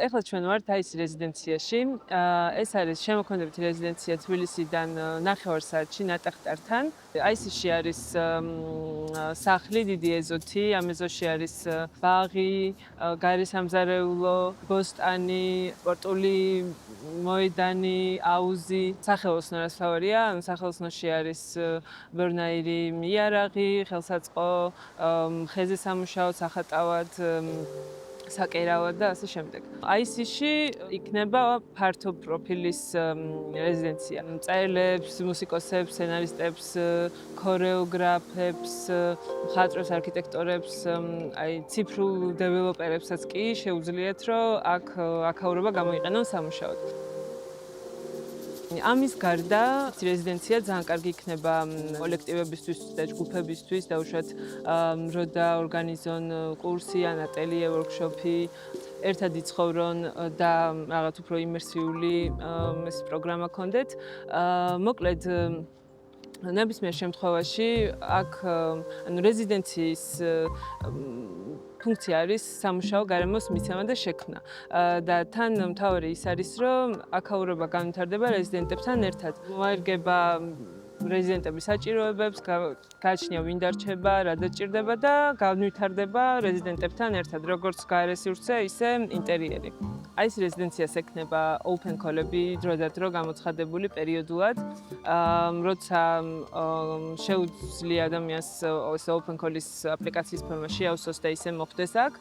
ეხლა ჩვენ ვართ აის რეზიდენციაში. ეს არის შემოქმედებითი რეზიდენცია თბილისიდან 9 საათში ნატახტართან. აისში არის სახლი, დიდი ეზოთი, ამ ეზოში არის ბაღი, გარესამზარეულო, ბოსტანი, სპორტული მოედანი, აუზი. სახელოსნო რასთავარია, ანუ სახელოსნოში არის ბევრნაირი იარაღი, ხელსაწყო, ხეზე სამუშაო, სახატავად, საკერავად და ასე შემდეგ. აისში იქნება ფართო პროფილის რეზიდენცია. მწერლებს, მუსიკოსებს, სცენარისტებს, ქორეოგრაფებს, მხატვრებს, არქიტექტორებს, ციფრულ დეველოპერებსაც კი შეუძლიათ, რომ აქ აქაურობა გამოიყენონ სამუშაოდ. ამის გარდა რეზიდენცია ძალიან კარგი იქნება კოლექტივებისთვის და ჯგუფებისთვის, დაუშვათ რო დაორგანიზონ კურსი, ან ატელიე, ვორქშოპი, ერთად იცხოვრონ და რაღაც უფრო იმერსიული პროგრამა ქონდეთ. მოკლედ ნებისმიერ შემთხვევაში აქ რეზიდენციის ფუნქცია არის სამუშაო გარემოს მიცემა და შექმნა. და თან მთავარი ის არის, რომ აქაურობა განვითარდება რეზიდენტებთან ერთად. მოერგება რეზიდენტების საჭიროებებს, გააჩნია ვინ დარჩება, რა დაჭირდება და განვითარდება რეზიდენტებთან ერთად, როგორც გარესივრცე, ისე ინტერიერი. აის რეზიდენციას ექნება open call-ები დროდადრო გამოცხადებული პერიოდულად. როცა შეუძლია ადამიანს open call-ის აპლიკაციის ფორმაში ავსოს და ისე მოხდეს აქ,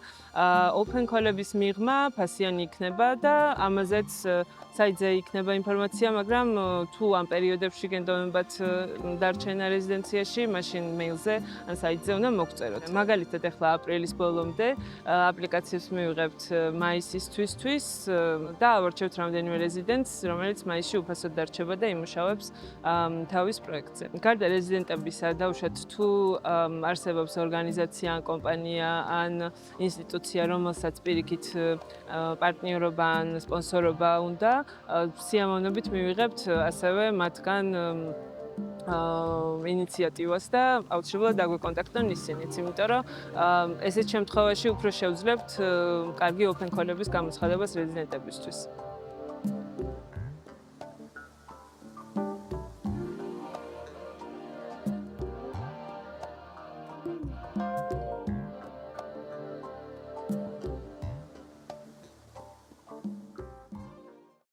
open call-ების მიღმა ფასიანი იქნება და ამაზეც საიტზე იქნება ინფორმაცია, მაგრამ თუ ამ პერიოდებში გენდობათ დარჩენა რეზიდენციაში, მაშინ მეილზე ან საიტზე უნდა მოგწეროთ. მაგალითად, ახლა აპრილის ბოლომდე აპლიკაციებს მივიღებთ მაისისთვისთვის და ავარჩევთ რამდენიმე რეზიდენტს, რომელიც მაისში უფასოდ დარჩება და იმუშავებს თავის პროექტზე. გარდა რეზიდენტებისა, დაუშვათ თუ არსებობს ორგანიზაცია ან კომპანია ან ინსტიტუცია, რომელსაც პირიქით პარტნიორობა ან სპონსორობა უნდა, სიამოვნებით მივიღებთ ასევე მათგან ინიციატივას და აუცილებლად დაგვეკონტაქტონ ისინიც, იმიტომ რომ ესეთ შემთხვევაში უფრო შევძლებთ კარგი open call-ების გამოცხადებას რეზიდენტებისთვის.